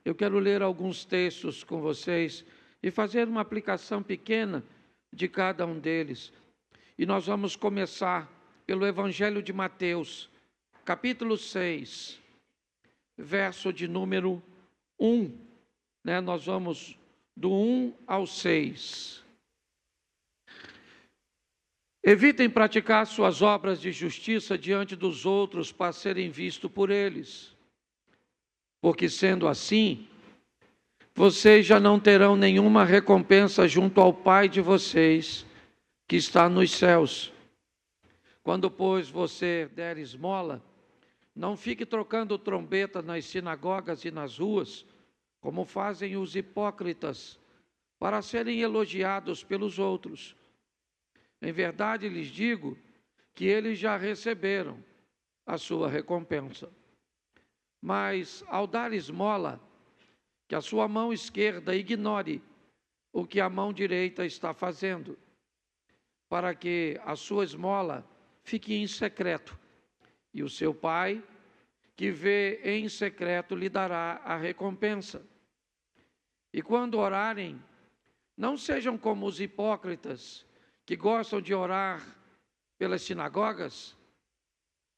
Eu quero ler alguns textos com vocês e fazer uma aplicação pequena de cada um deles. E nós vamos começar pelo Evangelho de Mateus, capítulo 6, verso de número 1. Nós vamos do 1 ao 6. Evitem praticar suas obras de justiça diante dos outros para serem vistos por eles. Porque sendo assim, vocês já não terão nenhuma recompensa junto ao Pai de vocês, que está nos céus. Quando, pois, você der esmola, não fique trocando trombeta nas sinagogas e nas ruas, como fazem os hipócritas, para serem elogiados pelos outros. Em verdade lhes digo que eles já receberam a sua recompensa. Mas, ao dar esmola, que a sua mão esquerda ignore o que a mão direita está fazendo, para que a sua esmola fique em secreto, e o seu Pai, que vê em secreto, lhe dará a recompensa. E quando orarem, não sejam como os hipócritas, que gostam de orar pelas sinagogas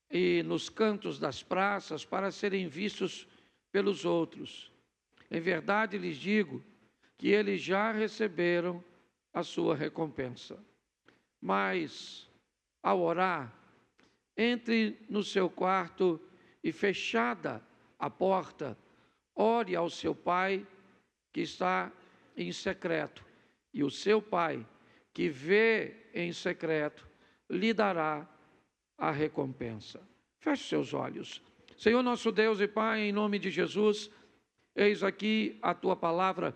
e nos cantos das praças para serem vistos pelos outros. Em verdade lhes digo que eles já receberam a sua recompensa. Mas, ao orar, entre no seu quarto e, fechada a porta, ore ao seu Pai que está em secreto, e o seu Pai, que vê em secreto, lhe dará a recompensa. Feche seus olhos. Senhor nosso Deus e Pai, em nome de Jesus, eis aqui a Tua palavra.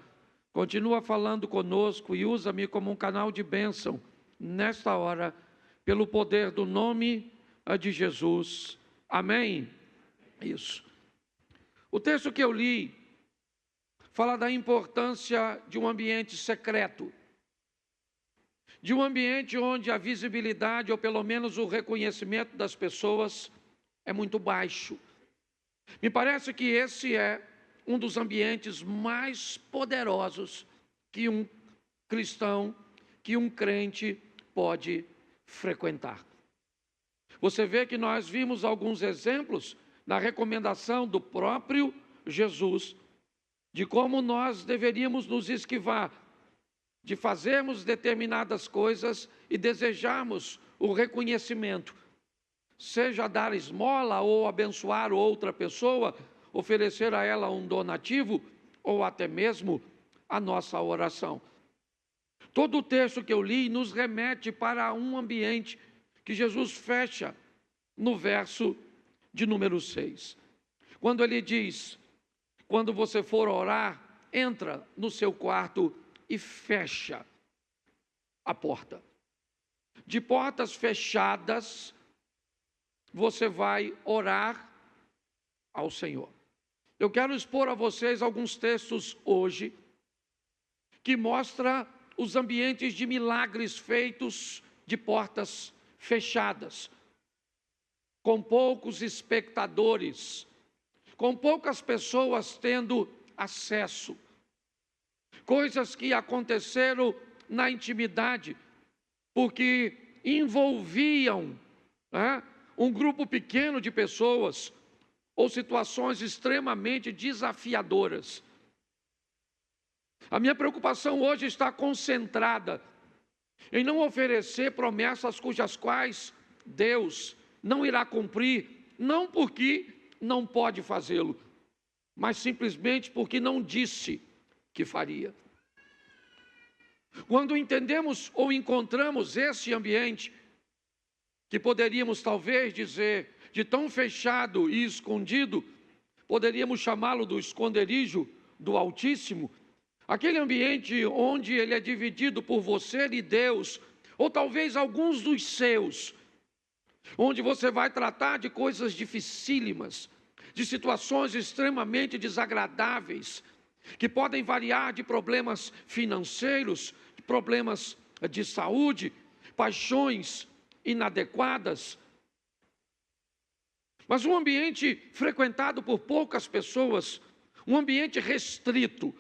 Continua falando conosco e usa-me como um canal de bênção nesta hora, pelo poder do nome de Jesus. Amém? Isso. O texto que eu li fala da importância de um ambiente secreto, de um ambiente onde a visibilidade, ou pelo menos o reconhecimento das pessoas, é muito baixo. Me parece que esse é um dos ambientes mais poderosos que um cristão, que um crente pode frequentar. Você vê que nós vimos alguns exemplos na recomendação do próprio Jesus, de como nós deveríamos nos esquivar de fazermos determinadas coisas e desejarmos o reconhecimento, seja dar esmola ou abençoar outra pessoa, oferecer a ela um donativo ou até mesmo a nossa oração. Todo o texto que eu li nos remete para um ambiente que Jesus fecha no verso de número 6. Quando ele diz: quando você for orar, entra no seu quarto e fecha a porta. De portas fechadas, você vai orar ao Senhor. Eu quero expor a vocês alguns textos hoje que mostram os ambientes de milagres feitos de portas fechadas, com poucos espectadores, com poucas pessoas tendo acesso. Coisas que aconteceram na intimidade, porque envolviam um grupo pequeno de pessoas, ou situações extremamente desafiadoras. A minha preocupação hoje está concentrada em não oferecer promessas cujas quais Deus não irá cumprir, não porque não pode fazê-lo, mas simplesmente porque não disse que faria. Quando entendemos ou encontramos esse ambiente, que poderíamos talvez dizer de tão fechado e escondido, poderíamos chamá-lo do esconderijo do Altíssimo, aquele ambiente onde ele é dividido por você e Deus, ou talvez alguns dos seus, onde você vai tratar de coisas dificílimas, de situações extremamente desagradáveis, que podem variar de problemas financeiros, de problemas de saúde, paixões inadequadas. Mas um ambiente frequentado por poucas pessoas, um ambiente restrito,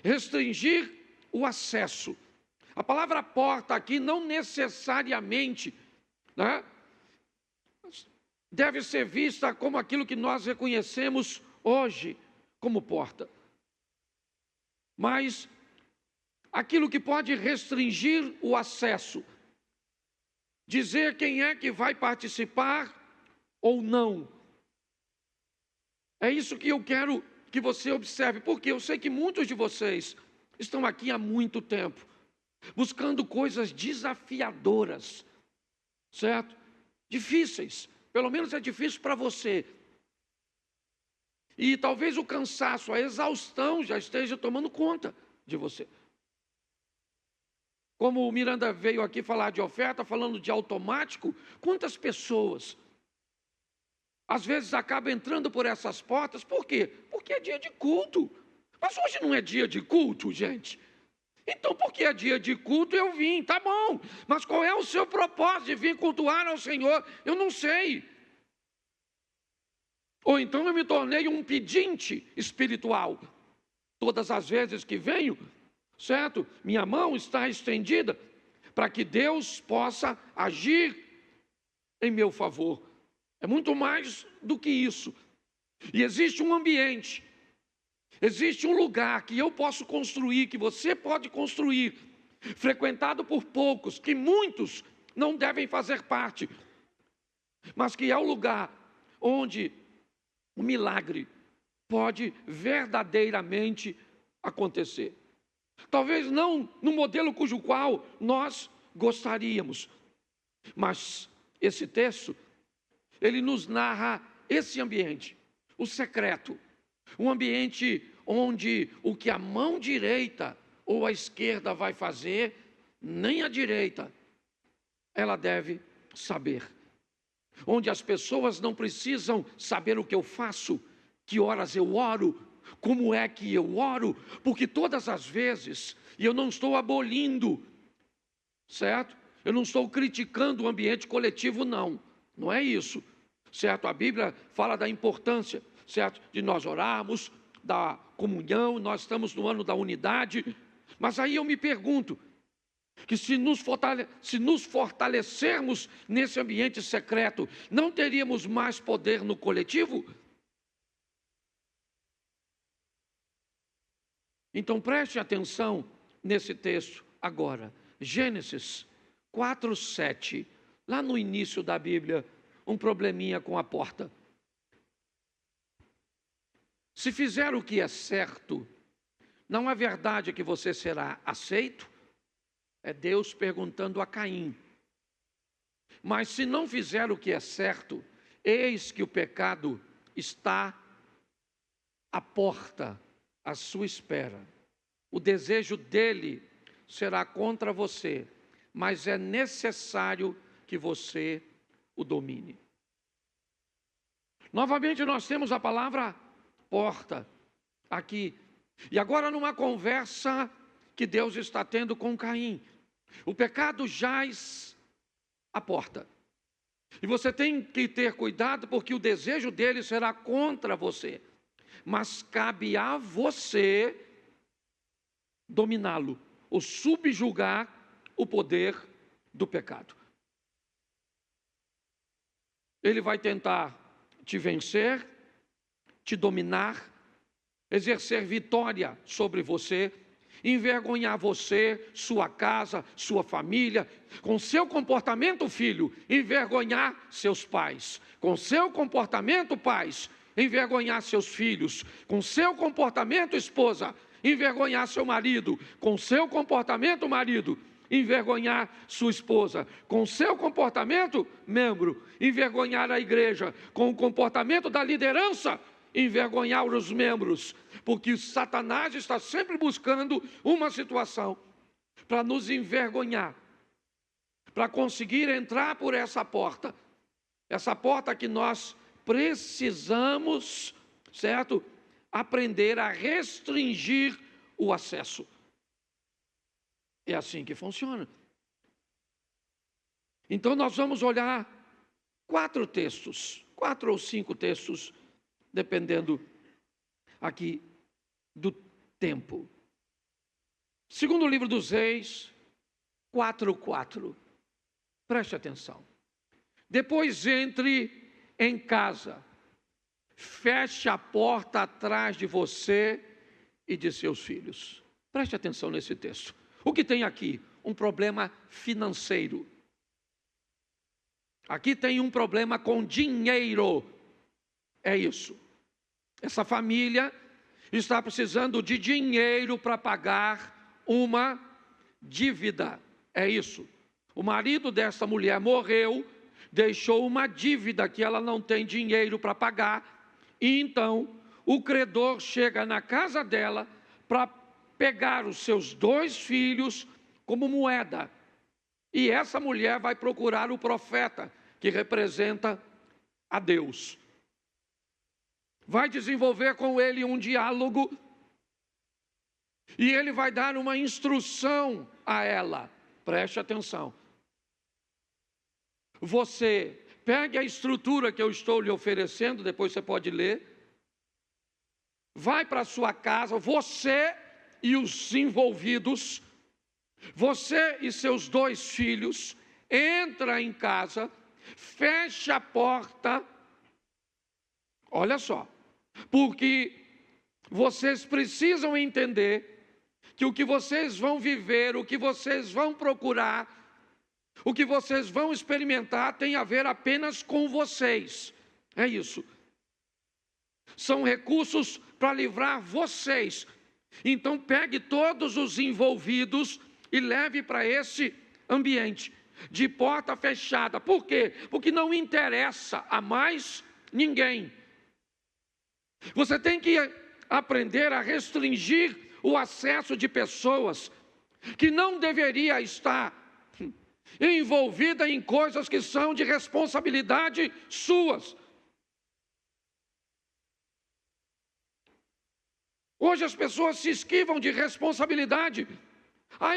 restringir o acesso. A palavra porta aqui não necessariamente, né, deve ser vista como aquilo que nós reconhecemos hoje como porta, mas aquilo que pode restringir o acesso, dizer quem é que vai participar ou não. É isso que eu quero que você observe, porque eu sei que muitos de vocês estão aqui há muito tempo, buscando coisas desafiadoras, certo? Difíceis, pelo menos é difícil para você. E talvez o cansaço, a exaustão já esteja tomando conta de você. Como o Miranda veio aqui falar de oferta, falando de automático, quantas pessoas às vezes acabam entrando por essas portas, por quê? Porque é dia de culto. Mas hoje não é dia de culto, gente. Então, porque é dia de culto, eu vim, tá bom. Mas qual é o seu propósito de vir cultuar ao Senhor? Eu não sei. Ou então eu me tornei um pedinte espiritual. Todas as vezes que venho, certo? Minha mão está estendida para que Deus possa agir em meu favor. É muito mais do que isso. E existe um ambiente, existe um lugar que eu posso construir, que você pode construir, frequentado por poucos, que muitos não devem fazer parte, mas que é o lugar onde o milagre pode verdadeiramente acontecer. Talvez não no modelo cujo qual nós gostaríamos, mas esse texto, ele nos narra esse ambiente, o secreto, um ambiente onde o que a mão direita ou a esquerda vai fazer, nem a direita ela deve saber. Onde as pessoas não precisam saber o que eu faço, que horas eu oro, como é que eu oro, porque todas as vezes, e eu não estou abolindo, certo? Eu não estou criticando o ambiente coletivo, não é isso, certo? A Bíblia fala da importância, certo? De nós orarmos, da comunhão, nós estamos no ano da unidade, mas aí eu me pergunto, que se nos fortalecermos nesse ambiente secreto, não teríamos mais poder no coletivo? Então preste atenção nesse texto agora, Gênesis 4:7, lá no início da Bíblia, um probleminha com a porta. Se fizer o que é certo, não é verdade que você será aceito? É Deus perguntando a Caim. Mas se não fizer o que é certo, eis que o pecado está à porta, à sua espera. O desejo dele será contra você, mas é necessário que você o domine. Novamente nós temos a palavra porta aqui. E agora numa conversa que Deus está tendo com Caim. O pecado jaz à porta. E você tem que ter cuidado, porque o desejo dele será contra você. Mas cabe a você dominá-lo, ou subjugar o poder do pecado. Ele vai tentar te vencer, te dominar, exercer vitória sobre você, envergonhar você, sua casa, sua família, com seu comportamento, filho, envergonhar seus pais, com seu comportamento, pais, envergonhar seus filhos, com seu comportamento, esposa, envergonhar seu marido, com seu comportamento, marido, envergonhar sua esposa, com seu comportamento, membro, envergonhar a igreja, com o comportamento da liderança, envergonhar os membros, porque Satanás está sempre buscando uma situação para nos envergonhar, para conseguir entrar por essa porta que nós precisamos, certo? Aprender a restringir o acesso. É assim que funciona. Então nós vamos olhar 4 textos, 4 ou 5 textos, dependendo aqui do tempo. Segundo livro dos Reis, 4:4. Preste atenção. Depois entre em casa, feche a porta atrás de você e de seus filhos. Preste atenção nesse texto. O que tem aqui? Um problema financeiro. Aqui tem um problema com dinheiro. É isso. Essa família está precisando de dinheiro para pagar uma dívida. É isso. O marido dessa mulher morreu, deixou uma dívida que ela não tem dinheiro para pagar. E então, o credor chega na casa dela para pegar os seus 2 filhos como moeda. E essa mulher vai procurar o profeta, que representa a Deus. Vai desenvolver com ele um diálogo e ele vai dar uma instrução a ela. Preste atenção. Você pegue a estrutura que eu estou lhe oferecendo, depois você pode ler. Vai para a sua casa, você e os envolvidos, você e seus 2 filhos, entra em casa, fecha a porta. Olha só, porque vocês precisam entender que o que vocês vão viver, o que vocês vão procurar, o que vocês vão experimentar tem a ver apenas com vocês. É isso. São recursos para livrar vocês. Então pegue todos os envolvidos e leve para esse ambiente de porta fechada. Por quê? Porque não interessa a mais ninguém. Você tem que aprender a restringir o acesso de pessoas que não deveria estar envolvida em coisas que são de responsabilidade suas. Hoje as pessoas se esquivam de responsabilidade.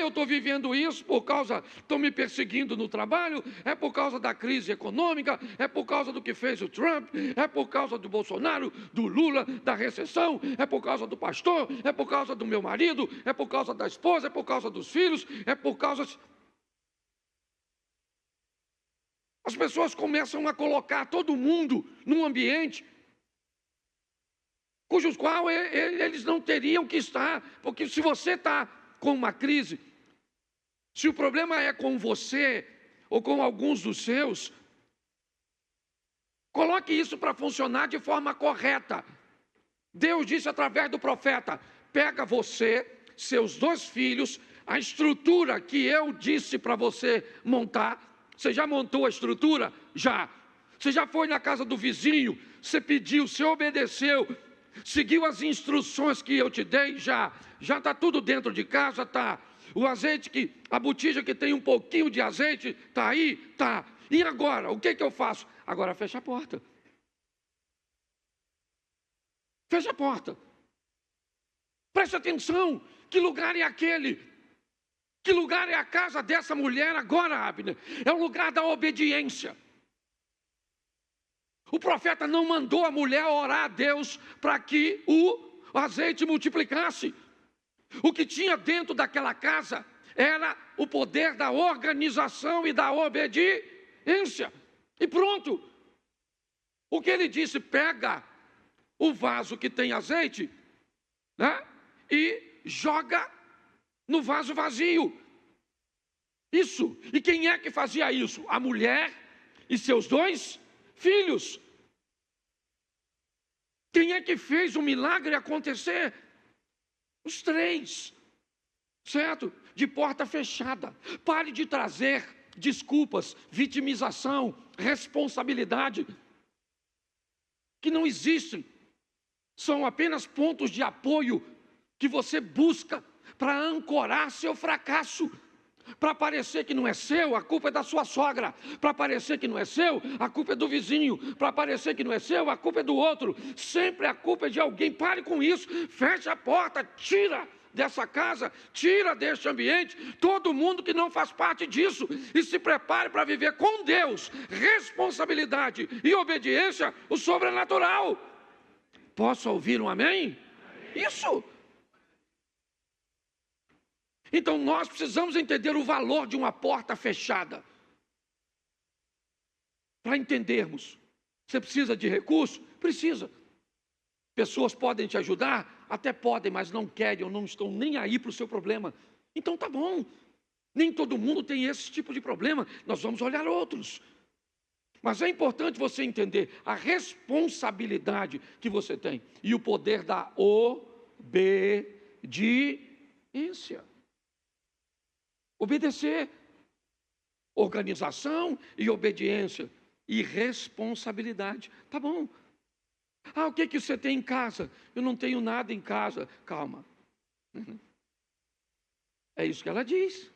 Eu estou vivendo isso por causa, estão me perseguindo no trabalho, é por causa da crise econômica, é por causa do que fez o Trump, é por causa do Bolsonaro, do Lula, da recessão, é por causa do pastor, é por causa do meu marido, é por causa da esposa, é por causa dos filhos, é por causa... As pessoas começam a colocar todo mundo num ambiente cujos qual eles não teriam que estar, porque se você está com uma crise, se o problema é com você ou com alguns dos seus, coloque isso para funcionar de forma correta. Deus disse através do profeta: pega você, seus 2 filhos, a estrutura que eu disse para você montar. Você já montou a estrutura? Já. Você já foi na casa do vizinho, você pediu, você obedeceu, seguiu as instruções que eu te dei? Já está tudo dentro de casa? Está. O azeite, a botija que tem um pouquinho de azeite, está aí? Está. E agora, o que eu faço? Agora fecha a porta. Fecha a porta. Preste atenção, que lugar é aquele? Que lugar é a casa dessa mulher agora, Abner? É o lugar da obediência. O profeta não mandou a mulher orar a Deus para que o azeite multiplicasse. O que tinha dentro daquela casa era o poder da organização e da obediência. E pronto. O que ele disse? Pega o vaso que tem azeite, né, e joga no vaso vazio. Isso. E quem é que fazia isso? A mulher e seus 2 filhos. Quem é que fez o milagre acontecer? Os 3, certo? De porta fechada. Pare de trazer desculpas, vitimização, responsabilidade, que não existem. São apenas pontos de apoio que você busca para ancorar seu fracasso. Para parecer que não é seu, a culpa é da sua sogra. Para parecer que não é seu, a culpa é do vizinho. Para parecer que não é seu, a culpa é do outro. Sempre a culpa é de alguém. Pare com isso, feche a porta, tira dessa casa, tira deste ambiente todo mundo que não faz parte disso e se prepare para viver com Deus, responsabilidade e obediência, o sobrenatural. Posso ouvir um amém? Isso. Então nós precisamos entender o valor de uma porta fechada. Para entendermos. Você precisa de recurso? Precisa. Pessoas podem te ajudar? Até podem, mas não querem ou não estão nem aí para o seu problema. Então tá bom. Nem todo mundo tem esse tipo de problema. Nós vamos olhar outros. Mas é importante você entender a responsabilidade que você tem e o poder da obediência. Obedecer. Organização e obediência. E responsabilidade. Tá bom. O que você tem em casa? Eu não tenho nada em casa. Calma. É isso que ela diz.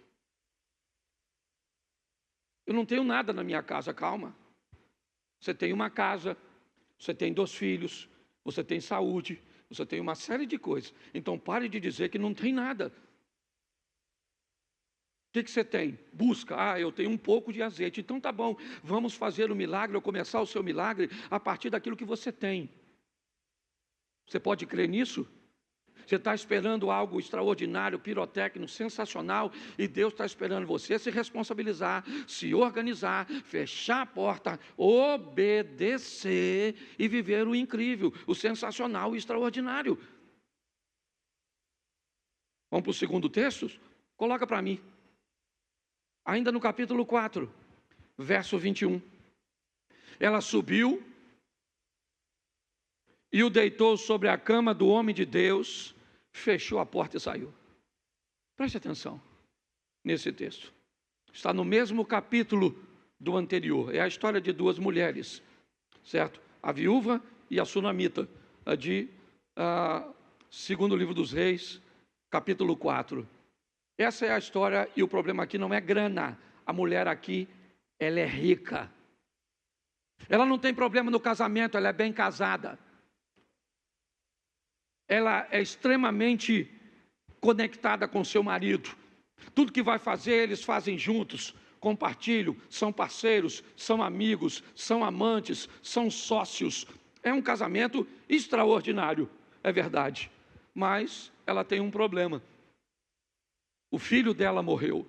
Eu não tenho nada na minha casa. Calma. Você tem uma casa, você tem 2 filhos, você tem saúde, você tem uma série de coisas. Então pare de dizer que não tem nada. O que você tem? Busca. Eu tenho um pouco de azeite. Então tá bom, vamos fazer o milagre, ou começar o seu milagre a partir daquilo que você tem. Você pode crer nisso? Você está esperando algo extraordinário, pirotécnico, sensacional, e Deus está esperando você se responsabilizar, se organizar, fechar a porta, obedecer e viver o incrível, o sensacional, o extraordinário. Vamos para o segundo texto? Coloca para mim. Ainda no capítulo 4, verso 21. Ela subiu e o deitou sobre a cama do homem de Deus, fechou a porta e saiu. Preste atenção nesse texto. Está no mesmo capítulo do anterior. É a história de 2 mulheres, certo? A viúva e a sunamita, de segundo livro dos Reis, capítulo 4. Essa é a história e o problema aqui não é grana. A mulher aqui, ela é rica. Ela não tem problema no casamento, ela é bem casada. Ela é extremamente conectada com seu marido. Tudo que vai fazer, eles fazem juntos, compartilham, são parceiros, são amigos, são amantes, são sócios. É um casamento extraordinário, é verdade. Mas ela tem um problema. O filho dela morreu.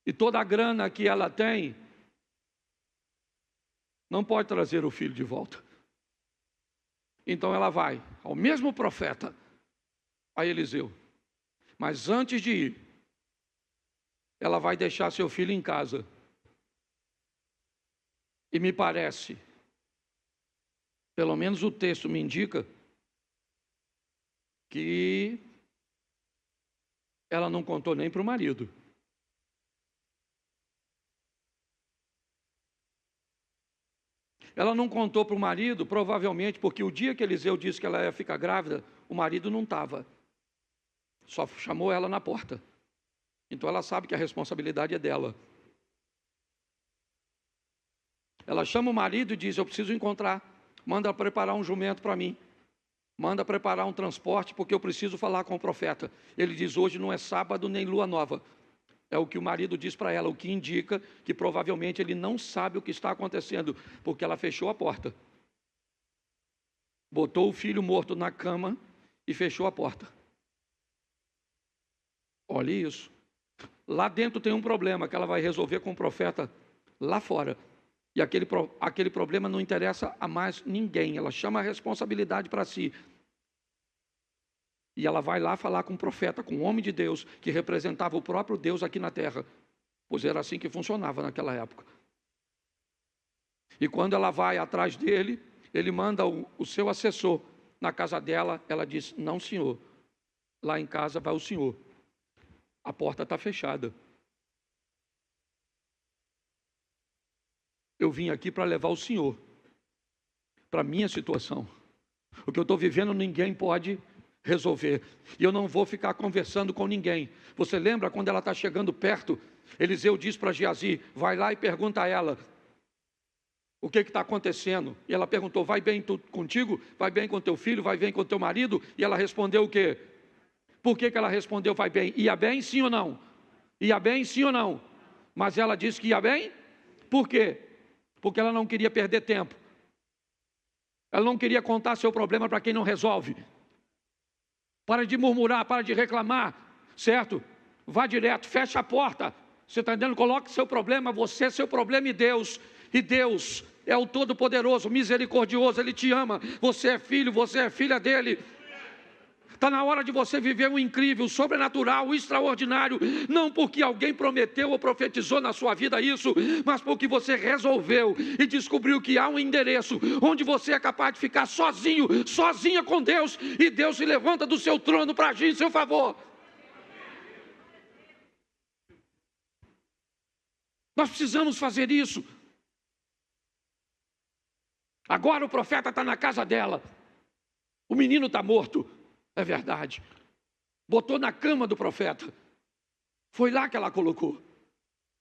E toda a grana que ela tem, não pode trazer o filho de volta. Então ela vai ao mesmo profeta, a Eliseu. Mas antes de ir, ela vai deixar seu filho em casa. E me parece, pelo menos o texto me indica, que ela não contou nem para o marido. Ela não contou para o marido, provavelmente, porque o dia que Eliseu disse que ela ia ficar grávida, o marido não estava. Só chamou ela na porta. Então ela sabe que a responsabilidade é dela. Ela chama o marido e diz: eu preciso encontrar. Manda preparar um jumento para mim. Manda preparar um transporte, porque eu preciso falar com o profeta. Ele diz: hoje não é sábado nem lua nova. É o que o marido diz para ela, o que indica que provavelmente ele não sabe o que está acontecendo, porque ela fechou a porta. Botou o filho morto na cama e fechou a porta. Olha isso. Lá dentro tem um problema que ela vai resolver com o profeta lá fora. E aquele problema não interessa a mais ninguém. Ela chama a responsabilidade para si. E ela vai lá falar com o profeta, com o homem de Deus, que representava o próprio Deus aqui na terra. Pois era assim que funcionava naquela época. E quando ela vai atrás dele, ele manda o seu assessor na casa dela. Ela diz: não, senhor, lá em casa vai o senhor. A porta está fechada. Eu vim aqui para levar o senhor para a minha situação. O que eu estou vivendo ninguém pode resolver. E eu não vou ficar conversando com ninguém. Você lembra quando ela está chegando perto? Eliseu diz para Geazi: vai lá e pergunta a ela o que está acontecendo. E ela perguntou: vai bem contigo? Vai bem com teu filho? Vai bem com teu marido? E ela respondeu o quê? Por que ela respondeu vai bem? Ia bem, sim ou não? Ia bem, sim ou não? Mas ela disse que ia bem? Por quê? Porque ela não queria perder tempo. Ela não queria contar seu problema para quem não resolve. Para de murmurar, para de reclamar. certo? Vá direto, fecha a porta. Você está entendendo? Coloque seu problema, você, seu problema e Deus. E Deus é o Todo-Poderoso, misericordioso, Ele te ama. Você é filho, você é filha dEle. Está na hora de você viver o incrível, o sobrenatural, o extraordinário. Não porque alguém prometeu ou profetizou na sua vida isso, mas porque você resolveu e descobriu que há um endereço onde você é capaz de ficar sozinho, sozinha com Deus. E Deus se levanta do seu trono para agir em seu favor. Nós precisamos fazer isso. Agora o profeta está na casa dela. O menino está morto. É verdade. Botou na cama do profeta. Foi lá que ela colocou.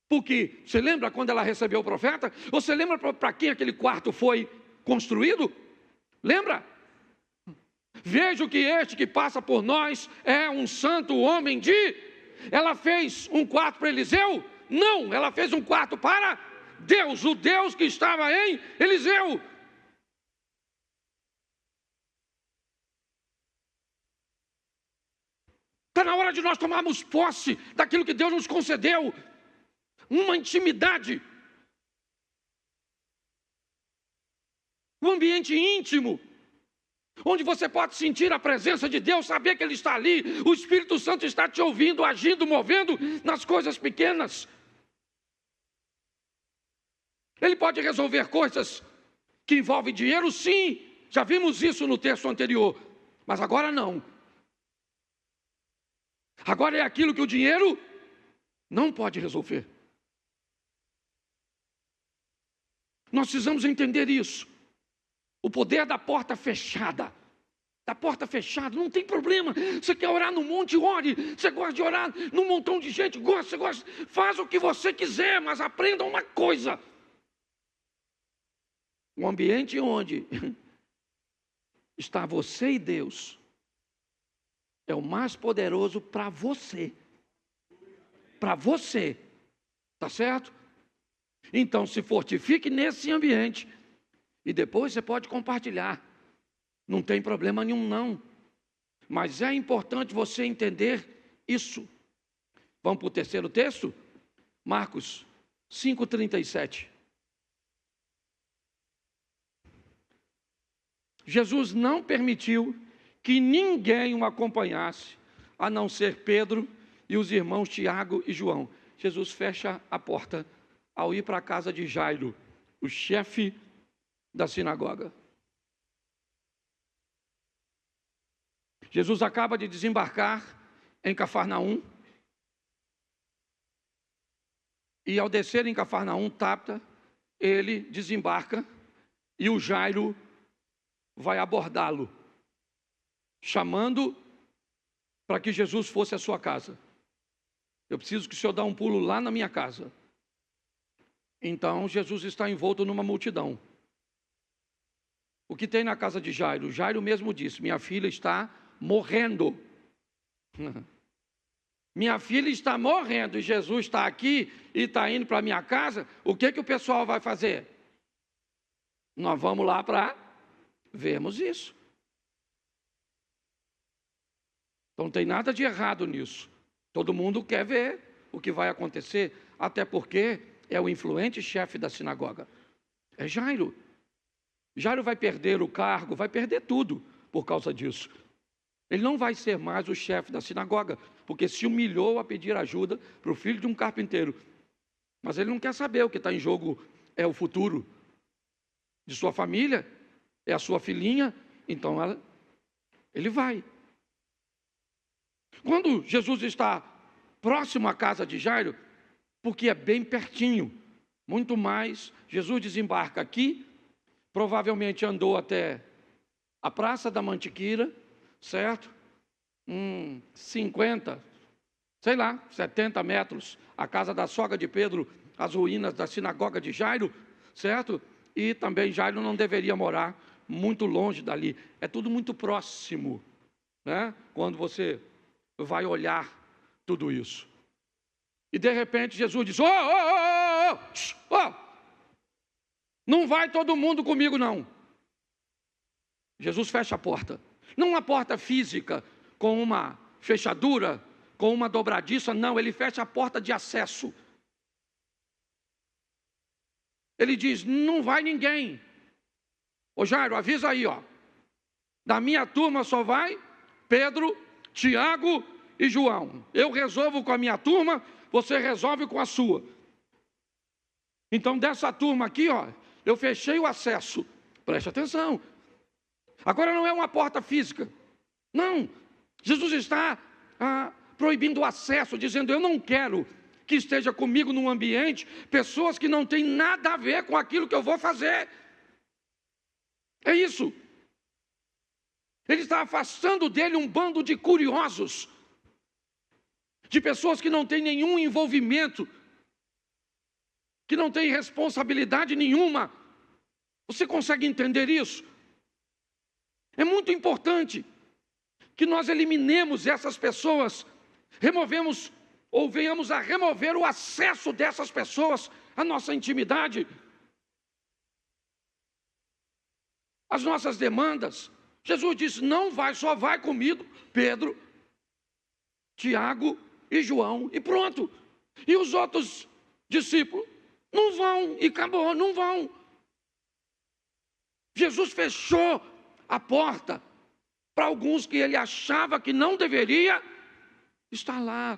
Porque, você lembra quando ela recebeu o profeta? Você lembra para quem aquele quarto foi construído? Lembra? Vejo que este que passa por nós é um santo homem de... Ela fez um quarto para Eliseu? Não, ela fez um quarto para Deus, o Deus que estava em Eliseu. Está na hora de nós tomarmos posse daquilo que Deus nos concedeu. Uma intimidade. Um ambiente íntimo. Onde você pode sentir a presença de Deus, saber que Ele está ali. O Espírito Santo está te ouvindo, agindo, movendo nas coisas pequenas. Ele pode resolver coisas que envolvem dinheiro, sim. Já vimos isso no texto anterior. Mas agora não. Agora é aquilo que o dinheiro não pode resolver. Nós precisamos entender isso. O poder da porta fechada. Da porta fechada, não tem problema. Você quer orar no monte, ore. Você gosta de orar num montão de gente, você gosta. Faz o que você quiser, mas aprenda uma coisa. Um ambiente onde está você e Deus é o mais poderoso para você. Para você. Tá certo? Então se fortifique nesse ambiente. E depois você pode compartilhar. Não tem problema nenhum não. Mas é importante você entender isso. Vamos para o terceiro texto? Marcos 5:37. Jesus não permitiu que ninguém o acompanhasse, a não ser Pedro e os irmãos Tiago e João. Jesus fecha a porta ao ir para a casa de Jairo, o chefe da sinagoga. Jesus acaba de desembarcar em Cafarnaum. E ao descer em Cafarnaum, Tabita, ele desembarca e o Jairo vai abordá-lo, chamando para que Jesus fosse à sua casa. Eu preciso que o senhor dê um pulo lá na minha casa. Então Jesus está envolto numa multidão. O que tem na casa de Jairo? Jairo mesmo disse: minha filha está morrendo. Minha filha está morrendo e Jesus está aqui e está indo para a minha casa. O que o pessoal vai fazer? Nós vamos lá para vermos isso. Então não tem nada de errado nisso. Todo mundo quer ver o que vai acontecer, até porque é o influente chefe da sinagoga. É Jairo. Jairo vai perder o cargo, vai perder tudo por causa disso. Ele não vai ser mais o chefe da sinagoga, porque se humilhou a pedir ajuda para o filho de um carpinteiro. Mas ele não quer saber, o que está em jogo é o futuro de sua família, é a sua filhinha, então ele vai. Quando Jesus está próximo à casa de Jairo, porque é bem pertinho, muito mais, Jesus desembarca aqui, provavelmente andou até a Praça da Mantiqueira, certo? 50, sei lá, 70 metros, a casa da sogra de Pedro, as ruínas da sinagoga de Jairo, certo? E também Jairo não deveria morar muito longe dali, é tudo muito próximo, né? Quando você vai olhar tudo isso. E de repente Jesus diz: não vai todo mundo comigo não. Jesus fecha a porta. Não uma porta física com uma fechadura com uma dobradiça, não, ele fecha a porta de acesso. Ele diz, não vai ninguém. Ô Jairo, avisa aí, ó. Da minha turma só vai Pedro, Tiago e João. Eu resolvo com a minha turma, você resolve com a sua. Então dessa turma aqui, ó, eu fechei o acesso. Preste atenção. Agora não é uma porta física. Não. Jesus está proibindo o acesso, dizendo, eu não quero que esteja comigo num ambiente pessoas que não têm nada a ver com aquilo que eu vou fazer. É isso. Ele está afastando dele um bando de curiosos, de pessoas que não têm nenhum envolvimento, que não têm responsabilidade nenhuma. Você consegue entender isso? É muito importante que nós eliminemos essas pessoas, removemos ou venhamos a remover o acesso dessas pessoas à nossa intimidade, às nossas demandas. Jesus disse, não vai, só vai comigo, Pedro, Tiago e João, e pronto. E os outros discípulos não vão, e acabou, não vão. Jesus fechou a porta para alguns que ele achava que não deveria estar lá.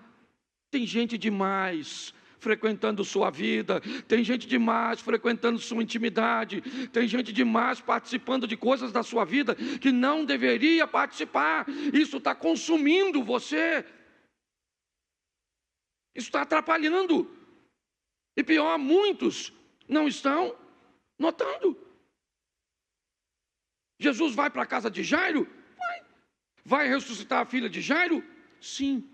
Tem gente demais frequentando sua vida, tem gente demais frequentando sua intimidade, tem gente demais participando de coisas da sua vida que não deveria participar. Isso está consumindo você, isso está atrapalhando, e pior, muitos não estão notando. Jesus vai para a casa de Jairo? Vai ressuscitar a filha de Jairo? Sim.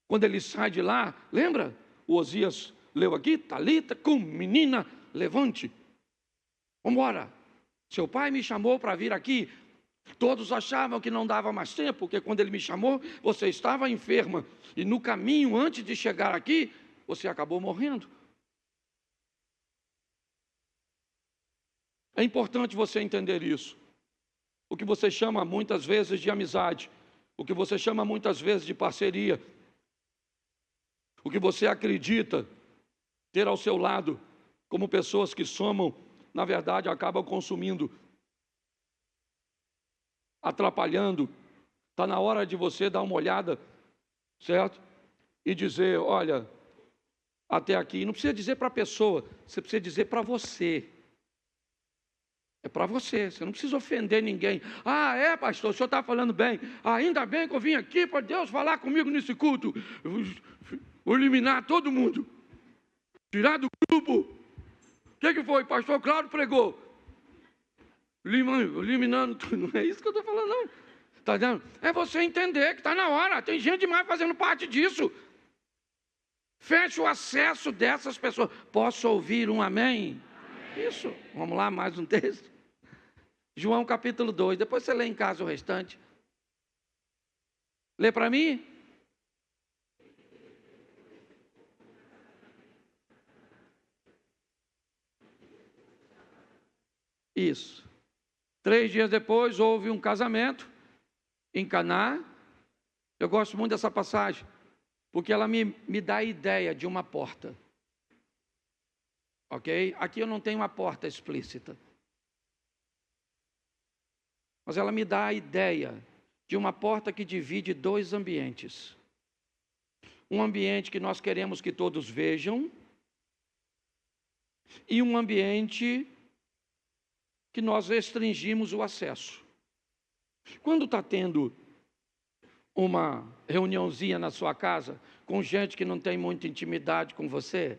Quando ele sai de lá, lembra? O Osias leu aqui, Talita, cum, menina, levante. Vamos embora. Seu pai me chamou para vir aqui. Todos achavam que não dava mais tempo, porque quando ele me chamou, você estava enferma. E no caminho, antes de chegar aqui, você acabou morrendo. É importante você entender isso. O que você chama muitas vezes de amizade, o que você chama muitas vezes de parceria, o que você acredita ter ao seu lado, como pessoas que somam, na verdade, acabam consumindo, atrapalhando. Está na hora de você dar uma olhada, certo? E dizer, olha, até aqui. Não precisa dizer para a pessoa, você precisa dizer para você. É para você, você não precisa ofender ninguém. Ah, é, pastor, o senhor está falando bem. Ainda bem que eu vim aqui para Deus falar comigo nesse culto. Vou eliminar todo mundo. Tirar do grupo. O que foi? Pastor Cláudio pregou. Eliminando tudo. Não é isso que eu estou falando, não. Está dando? É você entender que está na hora. Tem gente demais fazendo parte disso. Feche o acesso dessas pessoas. Posso ouvir um amém? Amém. Isso. Vamos lá, mais um texto. João capítulo 2. Depois você lê em casa o restante. Lê para mim. Isso. 3 dias depois houve um casamento em Caná. Eu gosto muito dessa passagem, porque ela me dá a ideia de uma porta. Ok? Aqui eu não tenho uma porta explícita. Mas ela me dá a ideia de uma porta que divide 2 ambientes. Um ambiente que nós queremos que todos vejam, e um ambiente que nós restringimos o acesso. Quando está tendo uma reuniãozinha na sua casa, com gente que não tem muita intimidade com você,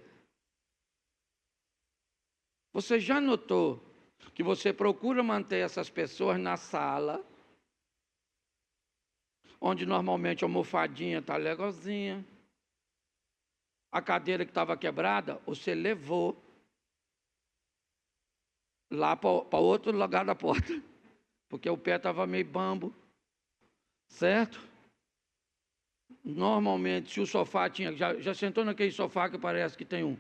você já notou que você procura manter essas pessoas na sala, onde normalmente a almofadinha está legalzinha, a cadeira que estava quebrada, você levou lá para outro lugar da porta, porque o pé estava meio bambo, certo? Normalmente, se o sofá tinha... Já sentou naquele sofá que parece que tem um,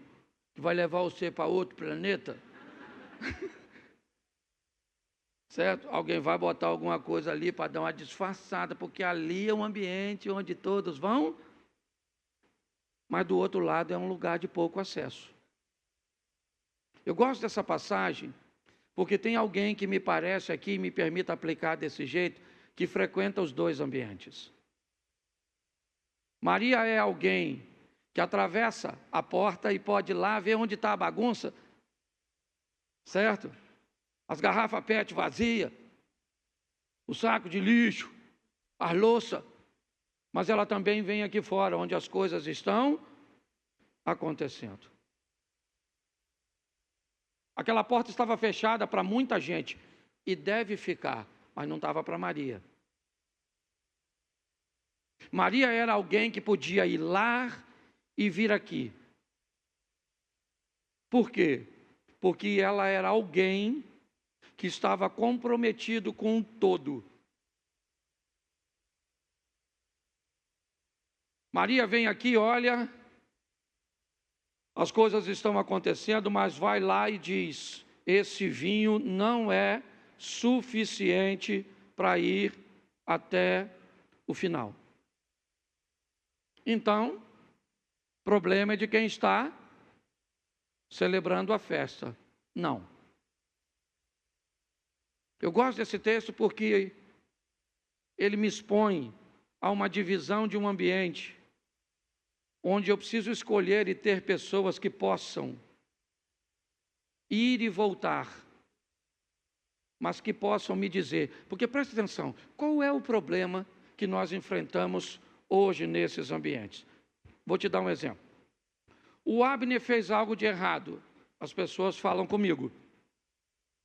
que vai levar você para outro planeta? certo? Alguém vai botar alguma coisa ali para dar uma disfarçada, porque ali é um ambiente onde todos vão, mas do outro lado é um lugar de pouco acesso. Eu gosto dessa passagem, porque tem alguém que me parece aqui, me permita aplicar desse jeito, que frequenta os dois ambientes. Maria é alguém que atravessa a porta e pode ir lá ver onde está a bagunça, certo? As garrafas PET vazias, o saco de lixo, a louça, mas ela também vem aqui fora, onde as coisas estão acontecendo. Aquela porta estava fechada para muita gente, e deve ficar, mas não estava para Maria. Maria era alguém que podia ir lá e vir aqui. Por quê? Porque ela era alguém que estava comprometido com o todo. Maria vem aqui, olha, as coisas estão acontecendo, mas vai lá e diz: esse vinho não é suficiente para ir até o final. Então, o problema é de quem está celebrando a festa. Não. Eu gosto desse texto porque ele me expõe a uma divisão de um ambiente onde eu preciso escolher e ter pessoas que possam ir e voltar, mas que possam me dizer, porque preste atenção, qual é o problema que nós enfrentamos hoje nesses ambientes? Vou te dar um exemplo. O Abner fez algo de errado, as pessoas falam comigo.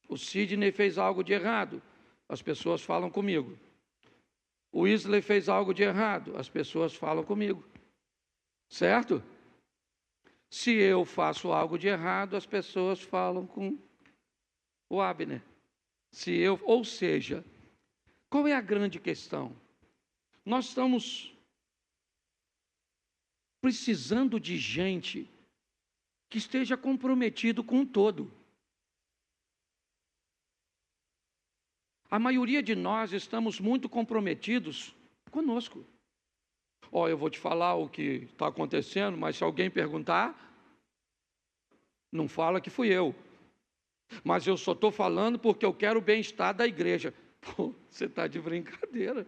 O Sidney fez algo de errado, as pessoas falam comigo. O Isley fez algo de errado, as pessoas falam comigo. Certo? Se eu faço algo de errado, as pessoas falam com o Abner. Ou seja, qual é a grande questão? Nós estamos precisando de gente que esteja comprometido com o todo. A maioria de nós estamos muito comprometidos conosco. Eu vou te falar o que está acontecendo, mas se alguém perguntar, não fala que fui eu. Mas eu só estou falando porque eu quero o bem-estar da igreja. Pô, você está de brincadeira.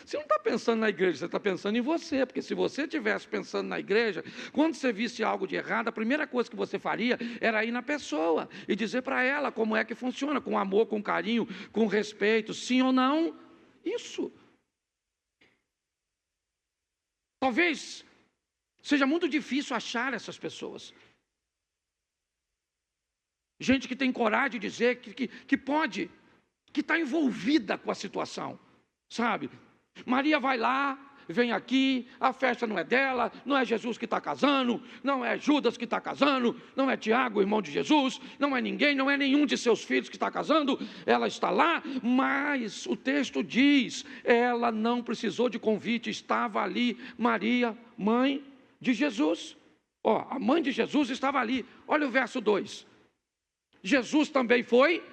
Você não está pensando na igreja, você está pensando em você. Porque se você estivesse pensando na igreja, quando você visse algo de errado, a primeira coisa que você faria era ir na pessoa e dizer para ela como é que funciona, com amor, com carinho, com respeito, sim ou não. Isso. Talvez seja muito difícil achar essas pessoas. Gente que tem coragem de dizer que pode, que está envolvida com a situação, sabe? Maria vai lá, vem aqui, a festa não é dela, não é Jesus que está casando, não é Judas que está casando, não é Tiago, irmão de Jesus, não é ninguém, não é nenhum de seus filhos que está casando, ela está lá, mas o texto diz, ela não precisou de convite, estava ali Maria, mãe de Jesus. A mãe de Jesus estava ali, olha o verso 2, Jesus também foi,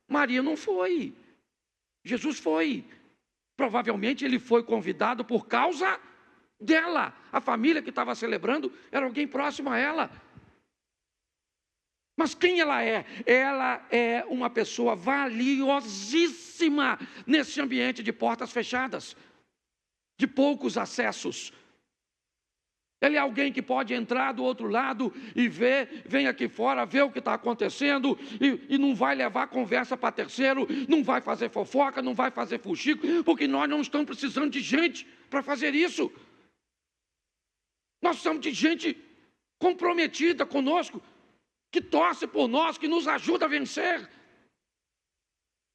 Maria não foi, Jesus foi. Provavelmente ele foi convidado por causa dela. A família que estava celebrando era alguém próximo a ela. Mas quem ela é? Ela é uma pessoa valiosíssima nesse ambiente de portas fechadas, de poucos acessos. Ele é alguém que pode entrar do outro lado e ver, vem aqui fora, ver o que está acontecendo e não vai levar conversa para terceiro, não vai fazer fofoca, não vai fazer fuxico, porque nós não estamos precisando de gente para fazer isso. Nós precisamos de gente comprometida conosco, que torce por nós, que nos ajuda a vencer.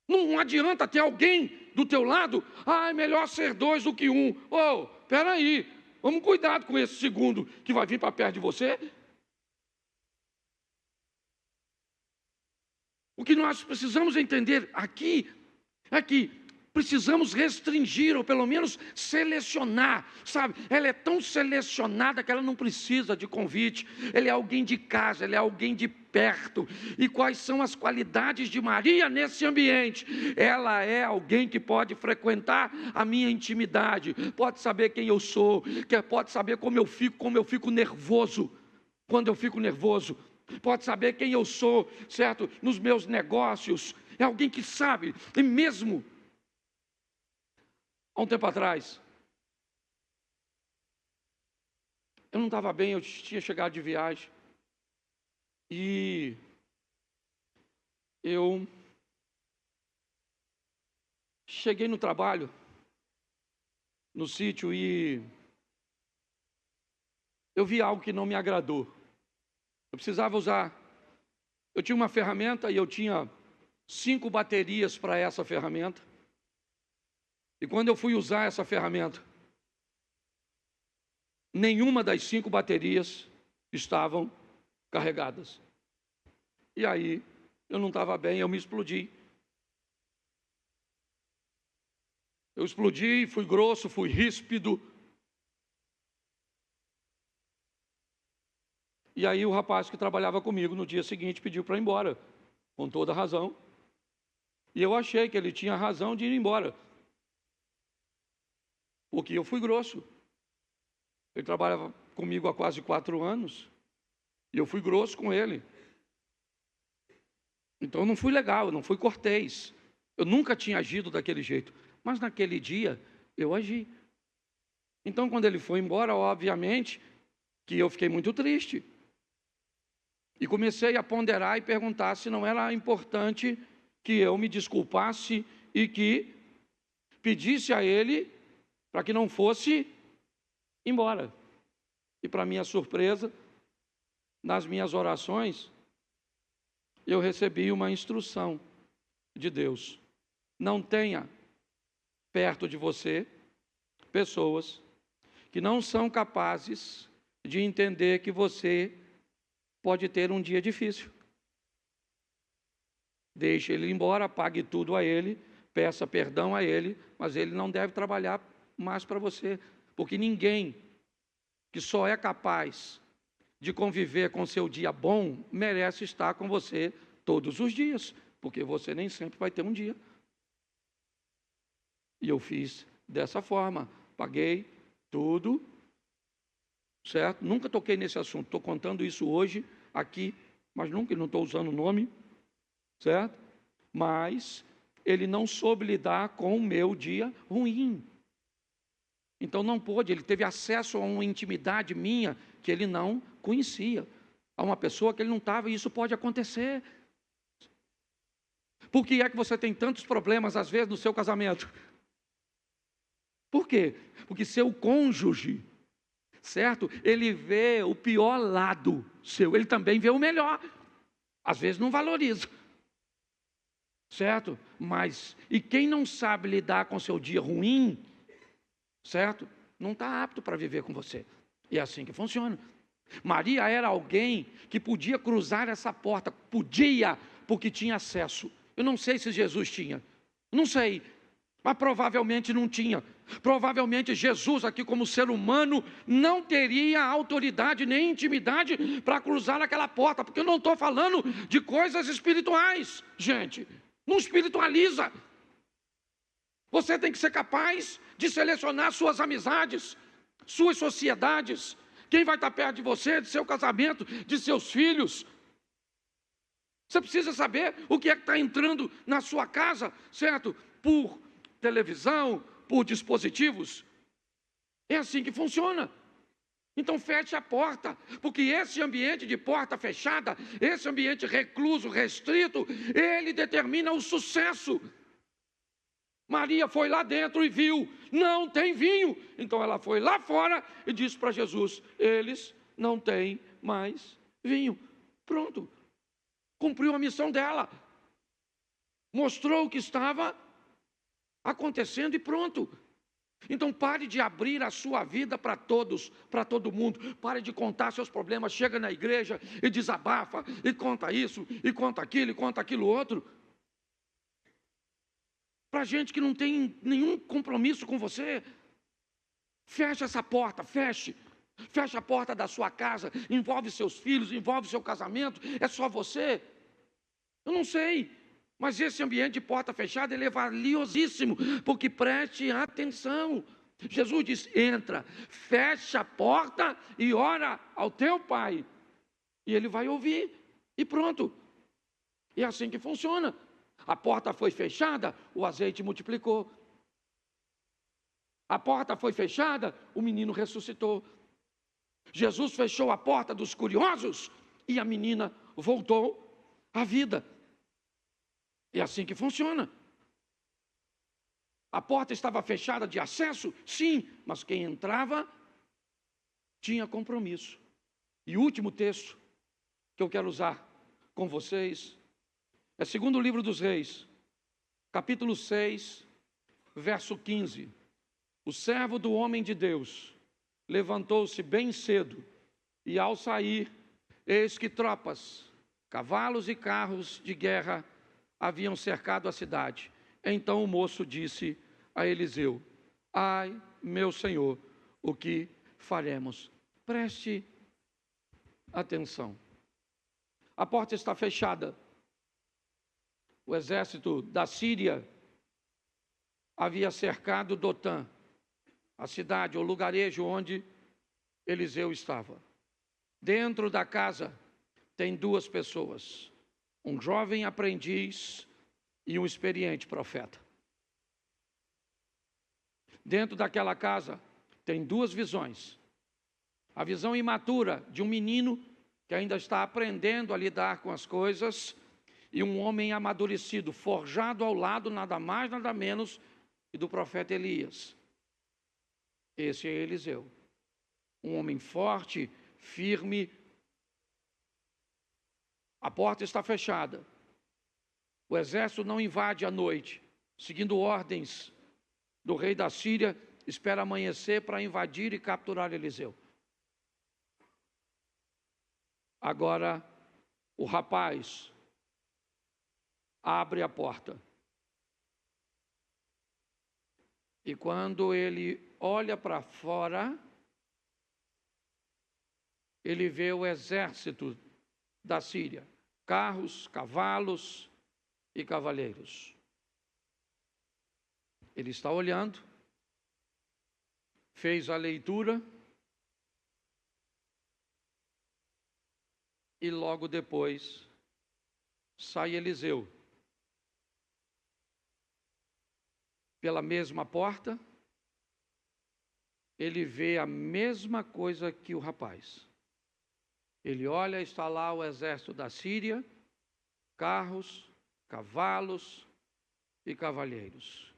Não adianta ter alguém do teu lado, é melhor ser dois do que um. Espera aí. Vamos cuidado com esse segundo que vai vir para perto de você. O que nós precisamos entender aqui é que precisamos restringir, ou pelo menos selecionar, sabe? Ela é tão selecionada que ela não precisa de convite. Ela é alguém de casa, ela é alguém de perto. E quais são as qualidades de Maria nesse ambiente? Ela é alguém que pode frequentar a minha intimidade, pode saber quem eu sou, pode saber como eu fico nervoso, quando eu fico nervoso, pode saber quem eu sou, certo? Nos meus negócios, é alguém que sabe. E mesmo há um tempo atrás, eu não estava bem, eu tinha chegado de viagem, e eu cheguei no trabalho, no sítio, e eu vi algo que não me agradou. Eu precisava usar, eu tinha uma ferramenta e eu tinha 5 baterias para essa ferramenta. E quando eu fui usar essa ferramenta, nenhuma das 5 baterias estavam carregadas. E aí, eu não estava bem, eu me explodi. Eu explodi, fui grosso, fui ríspido. E aí o rapaz que trabalhava comigo no dia seguinte pediu para ir embora, com toda razão. E eu achei que ele tinha razão de ir embora, porque eu fui grosso. Ele trabalhava comigo há quase 4 anos, e eu fui grosso com ele. Então eu não fui legal, eu não fui cortês. Eu nunca tinha agido daquele jeito, mas naquele dia eu agi. Então quando ele foi embora, obviamente que eu fiquei muito triste. E comecei a ponderar e perguntar se não era importante que eu me desculpasse e que pedisse a ele para que não fosse embora. E para minha surpresa, nas minhas orações, eu recebi uma instrução de Deus. Não tenha perto de você pessoas que não são capazes de entender que você pode ter um dia difícil. Deixe ele ir embora, pague tudo a ele, peça perdão a ele, mas ele não deve trabalhar mais para você, porque ninguém que só é capaz de conviver com seu dia bom merece estar com você todos os dias, porque você nem sempre vai ter um dia. E eu fiz dessa forma, paguei tudo, certo? Nunca toquei nesse assunto, estou contando isso hoje, aqui, mas nunca, não estou usando o nome, certo? Mas ele não soube lidar com o meu dia ruim. Então não pôde, ele teve acesso a uma intimidade minha que ele não conhecia. A uma pessoa que ele não estava, e isso pode acontecer. Por que é que você tem tantos problemas, às vezes, no seu casamento? Por quê? Porque seu cônjuge, certo? Ele vê o pior lado seu, ele também vê o melhor. Às vezes não valoriza, certo? Mas, e quem não sabe lidar com seu dia ruim, certo? Não está apto para viver com você. E é assim que funciona. Maria era alguém que podia cruzar essa porta, podia, porque tinha acesso. Eu não sei se Jesus tinha, não sei, mas provavelmente não tinha. Provavelmente Jesus aqui como ser humano não teria autoridade nem intimidade para cruzar aquela porta, porque eu não estou falando de coisas espirituais, gente, não espiritualiza. Você tem que ser capaz de selecionar suas amizades, suas sociedades, quem vai estar perto de você, de seu casamento, de seus filhos. Você precisa saber o que é que está entrando na sua casa, certo? Por televisão, por dispositivos. É assim que funciona. Então feche a porta, porque esse ambiente de porta fechada, esse ambiente recluso, restrito, ele determina o sucesso. Maria foi lá dentro e viu, não tem vinho. Então ela foi lá fora e disse para Jesus, eles não têm mais vinho. Pronto, cumpriu a missão dela. Mostrou o que estava acontecendo e pronto. Então pare de abrir a sua vida para todos, para todo mundo. Pare de contar seus problemas. Chega na igreja e desabafa, e conta isso, e conta aquilo outro. Para gente que não tem nenhum compromisso com você, feche essa porta, feche. Fecha a porta da sua casa, envolve seus filhos, envolve seu casamento, é só você. Eu não sei, mas esse ambiente de porta fechada ele é valiosíssimo, porque preste atenção. Jesus diz: entra, fecha a porta e ora ao teu Pai, e Ele vai ouvir, e pronto. E é assim que funciona. A porta foi fechada, o azeite multiplicou. A porta foi fechada, o menino ressuscitou. Jesus fechou a porta dos curiosos e a menina voltou à vida. É assim que funciona. A porta estava fechada de acesso? Sim, mas quem entrava tinha compromisso. E o último texto que eu quero usar com vocês é segundo livro dos Reis, capítulo 6, verso 15. O servo do homem de Deus levantou-se bem cedo, e ao sair, eis que tropas, cavalos e carros de guerra haviam cercado a cidade. Então o moço disse a Eliseu: ai, meu senhor, o que faremos? Preste atenção. A porta está fechada. O exército da Síria havia cercado Dotã, a cidade, o lugarejo onde Eliseu estava. Dentro da casa tem duas pessoas, um jovem aprendiz e um experiente profeta. Dentro daquela casa tem duas visões. A visão imatura de um menino que ainda está aprendendo a lidar com as coisas, e um homem amadurecido, forjado ao lado, nada mais, nada menos, e do profeta Elias. Esse é Eliseu. Um homem forte, firme. A porta está fechada. O exército não invade à noite, seguindo ordens do rei da Síria, espera amanhecer para invadir e capturar Eliseu. Agora, o rapaz abre a porta. E quando ele olha para fora, ele vê o exército da Síria, carros, cavalos e cavaleiros. Ele está olhando, fez a leitura, e logo depois sai Eliseu pela mesma porta. Ele vê a mesma coisa que o rapaz. Ele olha, está lá o exército da Síria, carros, cavalos e cavalheiros.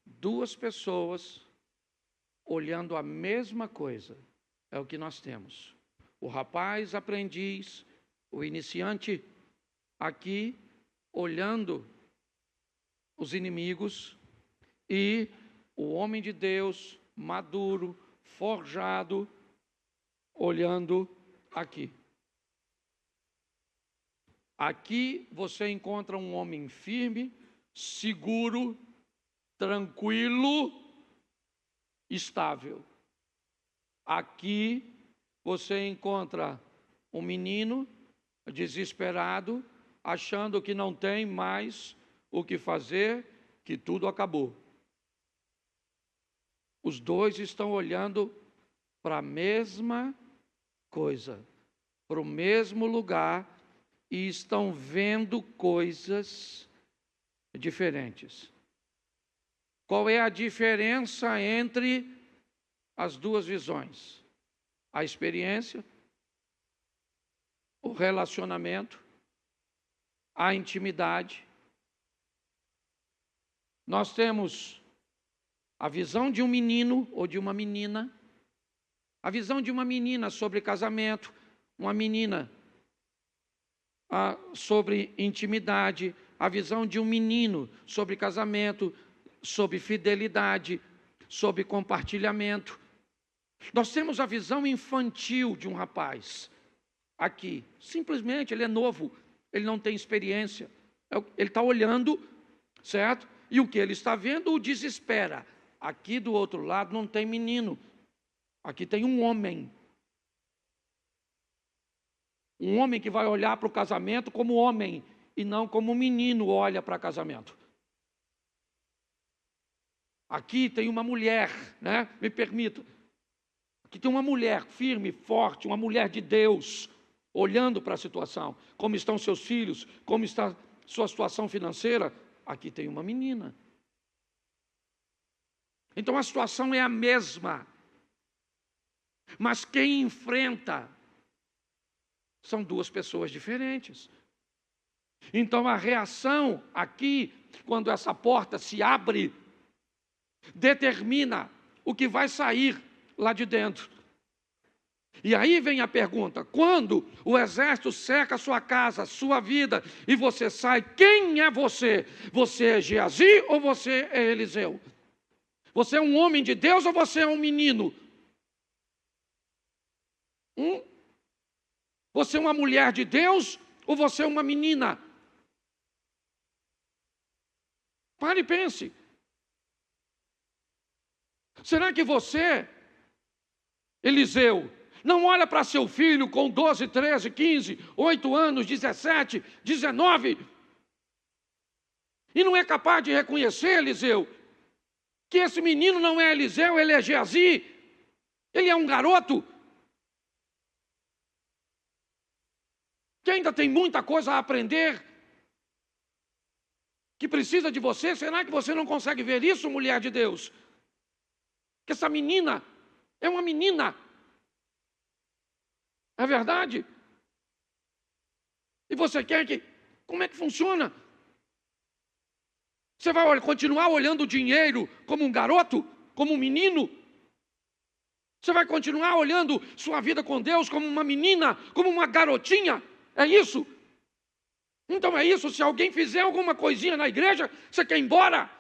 Duas pessoas olhando a mesma coisa. É o que nós temos. O rapaz aprendiz, o iniciante aqui, olhando os inimigos, e o homem de Deus, maduro, forjado, olhando aqui. Aqui você encontra um homem firme, seguro, tranquilo, estável. Aqui você encontra um menino desesperado, achando que não tem mais o que fazer, que tudo acabou. Os dois estão olhando para a mesma coisa, para o mesmo lugar, e estão vendo coisas diferentes. Qual é a diferença entre as duas visões? A experiência, o relacionamento, a intimidade. Nós temos a visão de um menino ou de uma menina, a visão de uma menina sobre casamento, uma menina sobre intimidade, a visão de um menino sobre casamento, sobre fidelidade, sobre compartilhamento. Nós temos a visão infantil de um rapaz aqui. Simplesmente ele é novo, ele não tem experiência. Ele está olhando, certo? E o que ele está vendo o desespera. Aqui do outro lado não tem menino. Aqui tem um homem Um homem que vai olhar para o casamento como homem e não como um menino olha para casamento. Aqui tem uma mulher, né? Me permita. Aqui tem uma mulher firme, forte, uma mulher de Deus, olhando para a situação. Como estão seus filhos, como está sua situação financeira. Aqui tem uma menina. Então a situação é a mesma. Mas quem enfrenta são duas pessoas diferentes. Então a reação aqui, quando essa porta se abre, determina o que vai sair lá de dentro. E aí vem a pergunta: quando o exército cerca a sua casa, a sua vida, e você sai, quem é você? Você é Geazi ou você é Eliseu? Você é um homem de Deus ou você é um menino? Você é uma mulher de Deus ou você é uma menina? Pare e pense. Será que você, Eliseu, não olha para seu filho com 12, 13, 15, 8 anos, 17, 19, e não é capaz de reconhecer, Eliseu, que esse menino não é Eliseu, ele é Geazi, ele é um garoto, que ainda tem muita coisa a aprender, que precisa de você? Será que você não consegue ver isso, mulher de Deus? Que essa menina é uma menina. É verdade? E você quer que... Como é que funciona? Você vai continuar olhando o dinheiro como um garoto? Como um menino? Você vai continuar olhando sua vida com Deus como uma menina? Como uma garotinha? É isso? Então é isso. Se alguém fizer alguma coisinha na igreja, você quer ir embora?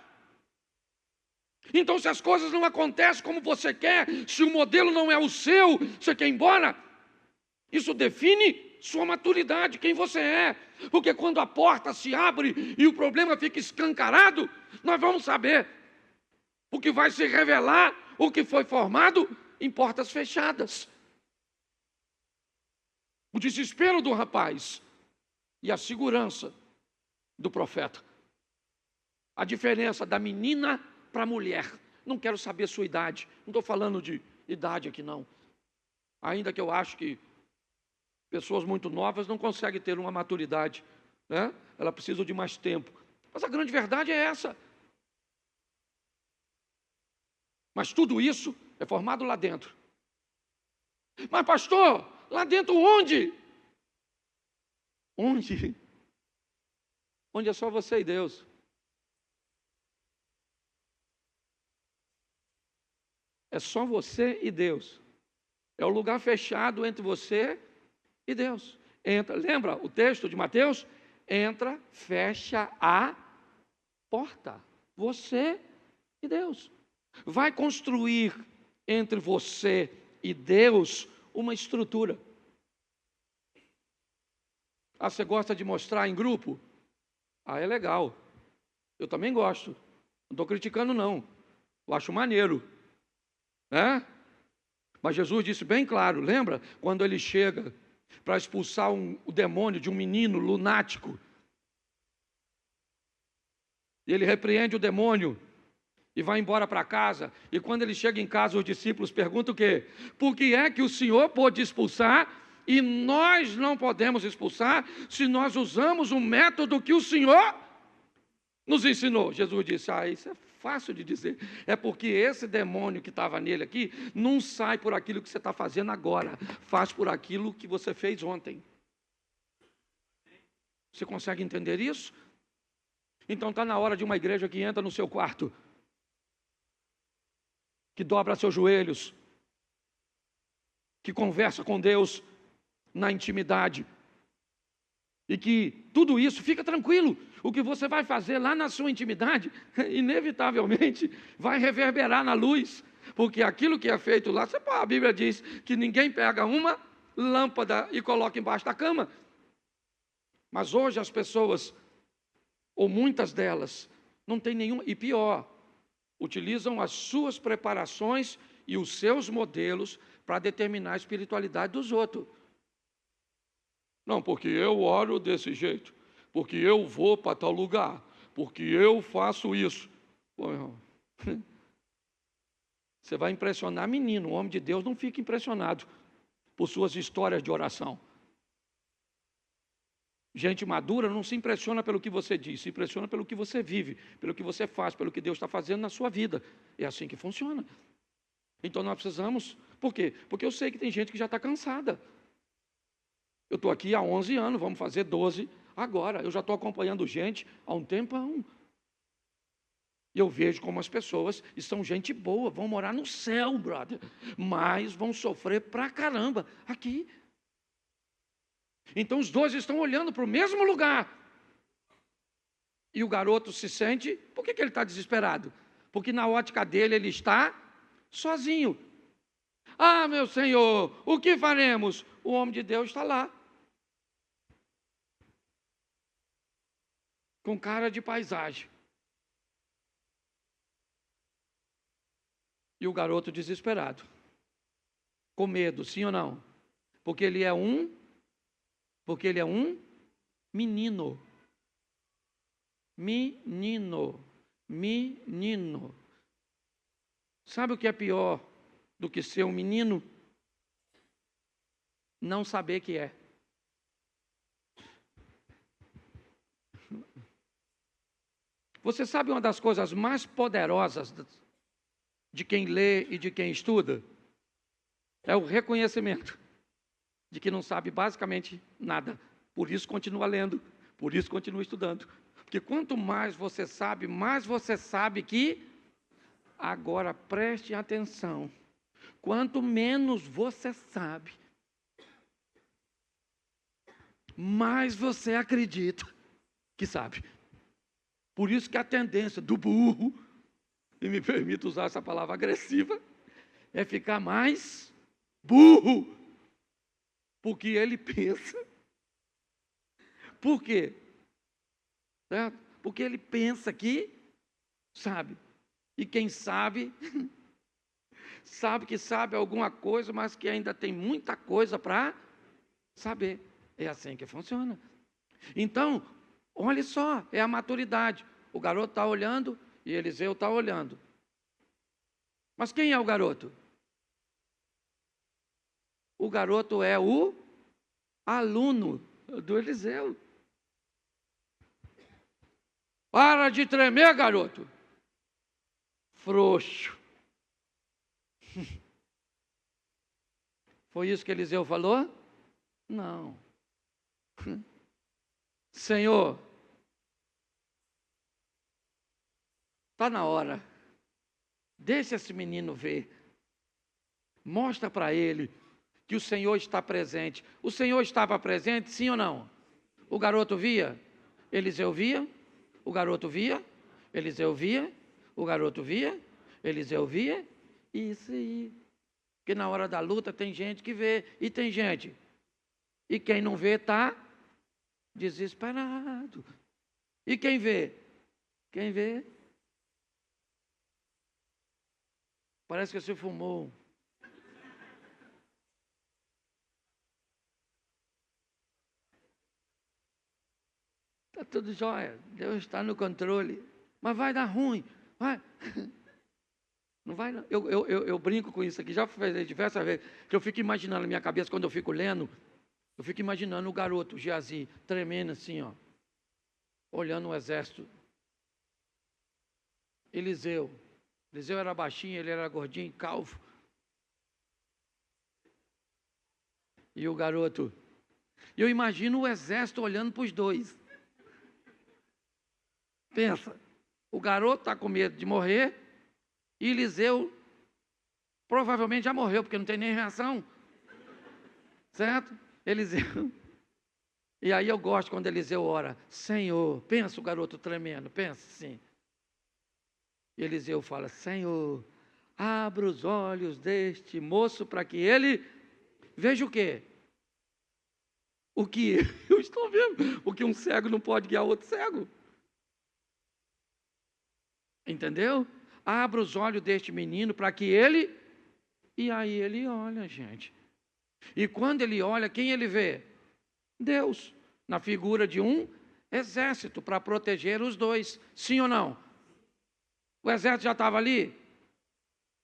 Então se as coisas não acontecem como você quer, se o modelo não é o seu, você quer ir embora? Isso define sua maturidade, quem você é. Porque quando a porta se abre e o problema fica escancarado, nós vamos saber. O que vai se revelar, o que foi formado em portas fechadas. O desespero do rapaz e a segurança do profeta. A diferença da menina para a mulher. Não quero saber sua idade. Não estou falando de idade aqui não. Ainda que eu acho que pessoas muito novas não conseguem ter uma maturidade, né? Ela precisa de mais tempo. Mas a grande verdade é essa. Mas tudo isso é formado lá dentro. Mas pastor, lá dentro onde? Onde? Onde é só você e Deus. É só você e Deus. É o lugar fechado entre você e Deus. Entra, lembra o texto de Mateus? Entra, fecha a porta. Você e Deus. Vai construir entre você e Deus uma estrutura. Ah, você gosta de mostrar em grupo? Ah, é legal. Eu também gosto. Não estou criticando não. Eu acho maneiro. Né? Mas Jesus disse bem claro, lembra? Quando ele chega para expulsar o demônio de um menino lunático. E ele repreende o demônio e vai embora para casa. E quando ele chega em casa, os discípulos perguntam o quê? Por que é que o Senhor pôde expulsar e nós não podemos expulsar se nós usamos o método que o Senhor nos ensinou? Jesus disse, isso é fácil de dizer. É porque esse demônio que estava nele aqui não sai por aquilo que você está fazendo agora. Faz por aquilo que você fez ontem. Você consegue entender isso? Então está na hora de uma igreja que entra no seu quarto, que dobra seus joelhos, que conversa com Deus na intimidade, e que tudo isso, fica tranquilo, o que você vai fazer lá na sua intimidade, inevitavelmente vai reverberar na luz, porque aquilo que é feito lá, a Bíblia diz que ninguém pega uma lâmpada e coloca embaixo da cama. Mas hoje as pessoas, ou muitas delas, não tem nenhuma, e pior, utilizam as suas preparações e os seus modelos para determinar a espiritualidade dos outros. Não, porque eu oro desse jeito, porque eu vou para tal lugar, porque eu faço isso. Pô, irmão, você vai impressionar menino. O homem de Deus não fica impressionado por suas histórias de oração. Gente madura não se impressiona pelo que você diz, se impressiona pelo que você vive, pelo que você faz, pelo que Deus está fazendo na sua vida. É assim que funciona. Então nós precisamos, por quê? Porque eu sei que tem gente que já está cansada. Eu estou aqui há 11 anos, vamos fazer 12 agora. Eu já estou acompanhando gente há um tempão. E eu vejo como as pessoas são gente boa, vão morar no céu, brother, mas vão sofrer pra caramba aqui. Então os dois estão olhando para o mesmo lugar. E o garoto se sente, por que ele está desesperado? Porque na ótica dele ele está sozinho. Ah, meu Senhor, o que faremos? O homem de Deus está lá, com cara de paisagem. E o garoto desesperado, com medo, sim ou não? Porque ele é um menino. Menino. Sabe o que é pior do que ser um menino? Não saber que é. Você sabe uma das coisas mais poderosas de quem lê e de quem estuda? É o reconhecimento de que não sabe basicamente nada. Por isso continua lendo, por isso continua estudando. Porque quanto mais você sabe que... Agora preste atenção. Quanto menos você sabe, mais você acredita que sabe. Por isso que a tendência do burro, e me permito usar essa palavra agressiva, é ficar mais burro. Porque ele pensa. Por quê? Certo? Porque ele pensa que sabe. E quem sabe, sabe que sabe alguma coisa, mas que ainda tem muita coisa para saber. É assim que funciona. Então, olhe só, é a maturidade. O garoto está olhando e Eliseu está olhando. Mas quem é o garoto? O garoto é o aluno do Eliseu. Para de tremer, garoto. Frouxo. Foi isso que Eliseu falou? Não. Senhor, está na hora. Deixa esse menino ver. Mostra para ele que o Senhor está presente. O Senhor estava presente, sim ou não? O garoto via? Eliseu via? O garoto via? Eliseu via? O garoto via? Eliseu via? Isso aí. Porque na hora da luta tem gente que vê e tem gente. E quem não vê está desesperado. E quem vê? Quem vê? Parece que você fumou. Está tudo jóia. Deus está no controle. Mas vai dar ruim. Vai. Não vai não. Eu brinco com isso aqui. Já fiz diversas vezes. Que eu fico imaginando na minha cabeça, quando eu fico lendo, eu fico imaginando o garoto, Geazi, tremendo assim, ó. Olhando o exército. Eliseu era baixinho, ele era gordinho, calvo. E o garoto. Eu imagino o exército olhando para os dois. Pensa, o garoto está com medo de morrer e Eliseu provavelmente já morreu, porque não tem nem reação. Certo? Eliseu. E aí eu gosto quando Eliseu ora, Senhor, pensa o garoto tremendo, pensa assim. E Eliseu fala, Senhor, abra os olhos deste moço para que ele veja o quê? O que eu estou vendo. O que um cego não pode guiar outro cego. Entendeu? Abra os olhos deste menino para que ele... E aí ele olha, gente. E quando ele olha, quem ele vê? Deus, na figura de um exército para proteger os dois. Sim ou não? O exército já estava ali?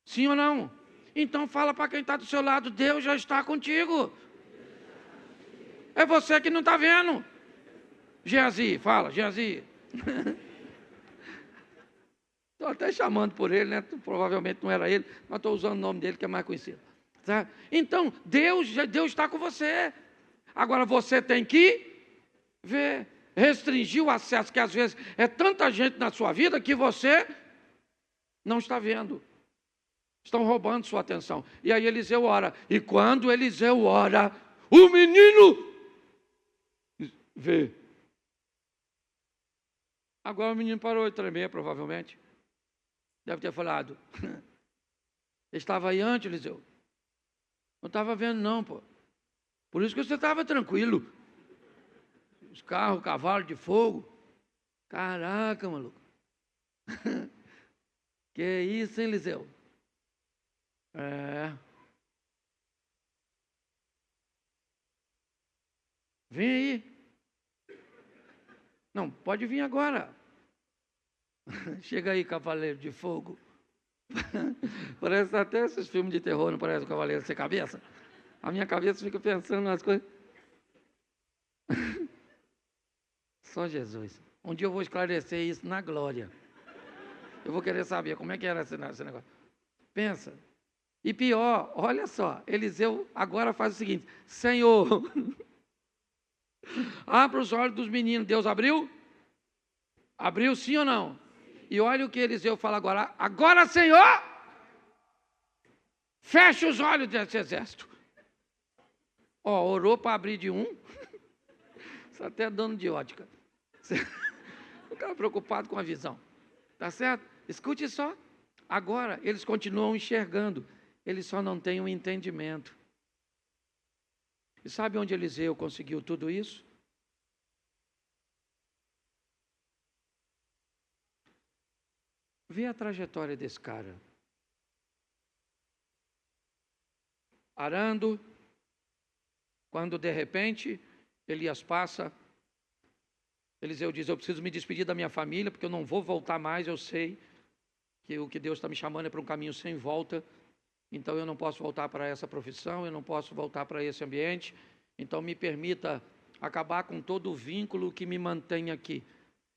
Sim ou não? Então fala para quem está do seu lado, Deus já está contigo. É você que não está vendo. Geazi, fala, Geazi. Estou até chamando por ele, né? Provavelmente não era ele, mas estou usando o nome dele que é mais conhecido. Tá? Então, Deus está com você. Agora você tem que ver, restringir o acesso, que às vezes é tanta gente na sua vida que você não está vendo. Estão roubando sua atenção. E aí Eliseu ora. E quando Eliseu ora, o menino vê. Agora o menino parou de tremer, provavelmente. Deve ter falado. Estava aí antes, Eliseu. Não estava vendo não, pô. Por isso que você estava tranquilo. Os carros, cavalo de fogo. Caraca, maluco. Que isso, hein, Eliseu? Vem aí. Não, pode vir agora. Chega aí, cavaleiro de fogo. Parece até esses filmes de terror, não parece o cavaleiro sem cabeça? A minha cabeça fica pensando nas coisas. Só Jesus. Um dia eu vou esclarecer isso na glória. Eu vou querer saber como é que era esse negócio. Pensa. E pior, olha só, Eliseu agora faz o seguinte: Senhor, abra os olhos dos meninos. Deus abriu? Abriu sim ou não? E olha o que Eliseu fala agora. Agora, Senhor, fecha os olhos desse exército. Ó, orou para abrir de um. Isso até é dono de ótica. O cara preocupado com a visão. Tá certo? Escute só. Agora, eles continuam enxergando. Eles só não têm um entendimento. E sabe onde Eliseu conseguiu tudo isso? Vê a trajetória desse cara. Arando, quando de repente Elias passa, Eliseu diz: eu preciso me despedir da minha família, porque eu não vou voltar mais, eu sei que o que Deus está me chamando é para um caminho sem volta, então eu não posso voltar para essa profissão, eu não posso voltar para esse ambiente, então me permita acabar com todo o vínculo que me mantém aqui.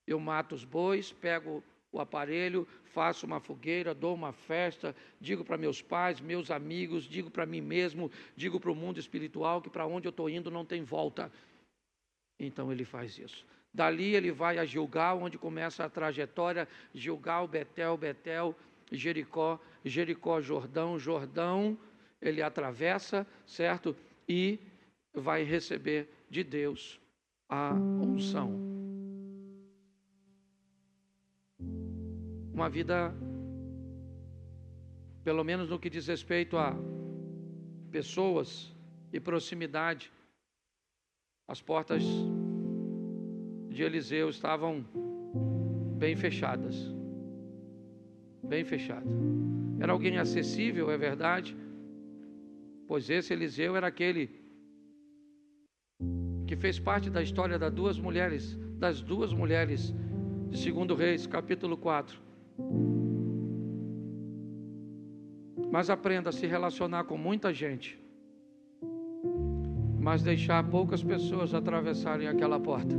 Eu mato os bois, pego o aparelho, faço uma fogueira, dou uma festa, digo para meus pais, meus amigos, digo para mim mesmo, digo para o mundo espiritual que para onde eu estou indo não tem volta. Então ele faz isso. Dali ele vai a Gilgal, onde começa a trajetória, Gilgal, Betel, Betel, Jericó, Jericó, Jordão, Jordão, ele atravessa, certo? E vai receber de Deus a unção. Uma vida, pelo menos no que diz respeito a pessoas e proximidade, as portas de Eliseu estavam bem fechadas. Bem fechadas. Era alguém acessível, é verdade, pois esse Eliseu era aquele que fez parte da história das duas mulheres de 2 Reis, capítulo 4. Mas aprenda a se relacionar com muita gente, mas deixar poucas pessoas atravessarem aquela porta.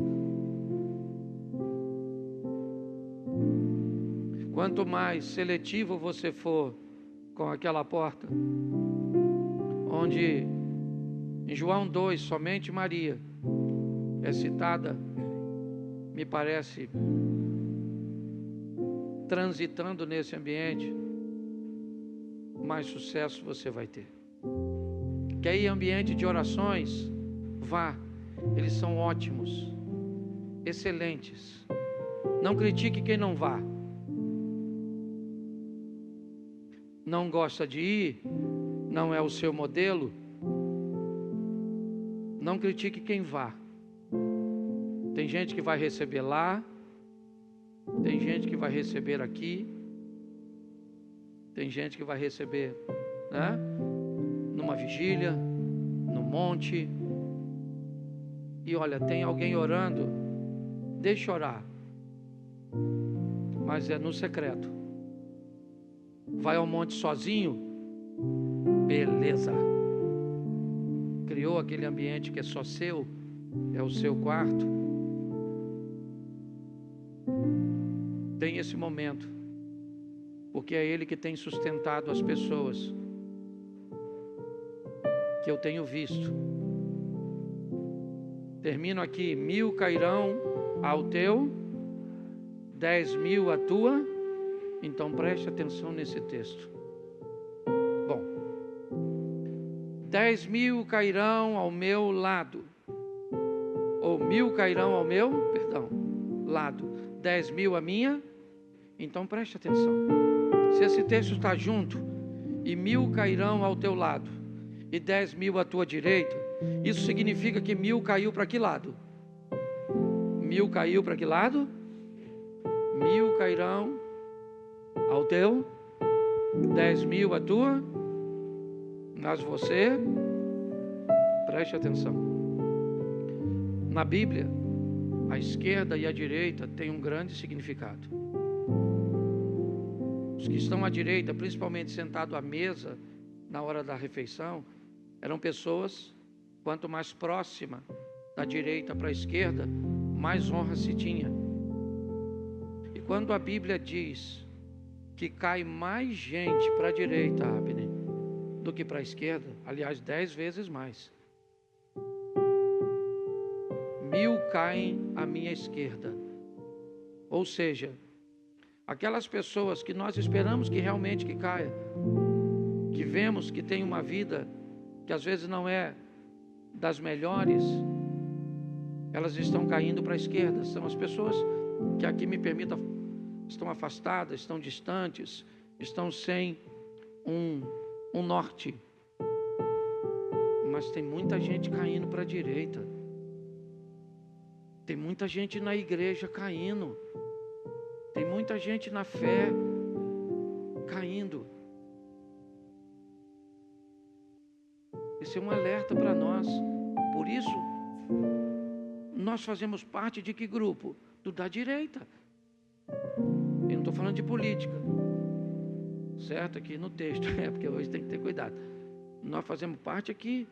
Quanto mais seletivo você for com aquela porta, onde em João 2 somente Maria é citada, me parece, transitando nesse ambiente, mais sucesso você vai ter. Quer ir em ambiente de orações? Vá, eles são ótimos, excelentes. Não critique quem não vá. Não gosta de ir, não é o seu modelo, não critique quem vá. Tem gente que vai receber lá, tem gente que vai receber aqui, tem gente que vai receber, né, numa vigília, no monte, E olha, tem alguém orando, deixa orar, mas é no secreto. Vai ao monte sozinho, beleza. Criou aquele ambiente que é só seu, é o seu quarto. Tem esse momento, porque é Ele que tem sustentado as pessoas, que eu tenho visto. Termino aqui: 1000 cairão ao teu, 10.000 à tua. Então preste atenção nesse texto. Bom, 10.000 cairão ao meu lado, ou 1000 cairão ao meu, lado, 10.000 à minha. Então preste atenção. Se esse texto está junto, e 1000 cairão ao teu lado, e 10.000 à tua direita, isso significa que 1000 caiu para que lado? 1000 caiu para que lado? 1000 cairão ao teu, 10.000 à tua, mas você, preste atenção. Na Bíblia, a esquerda e a direita têm um grande significado. Os que estão à direita, principalmente sentados à mesa na hora da refeição, eram pessoas, quanto mais próxima da direita para a esquerda, mais honra se tinha. E quando a Bíblia diz que cai mais gente para a direita, Abner, do que para a esquerda, aliás, 10 vezes mais. 1000 caem à minha esquerda. Ou seja, aquelas pessoas que nós esperamos que realmente que caia, que vemos que tem uma vida que às vezes não é das melhores, elas estão caindo para a esquerda. São as pessoas que, aqui me permita, estão afastadas, estão distantes, estão sem um norte. Mas tem muita gente caindo para a direita. Tem muita gente na igreja caindo. Tem muita gente na fé caindo. Esse é um alerta para nós. Por isso, nós fazemos parte de que grupo? Do da direita. Eu não estou falando de política, certo? Aqui no texto, porque hoje tem que ter cuidado. Nós fazemos parte aqui.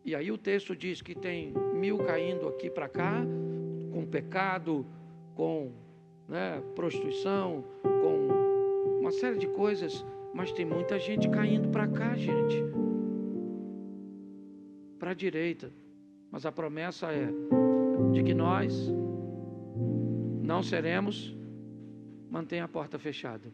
E aí o texto diz que tem 1000 caindo aqui para cá, com pecado, com prostituição, com uma série de coisas. Mas tem muita gente caindo para cá, gente, para a direita. Mas a promessa é de que nós não seremos. Mantenha a porta fechada.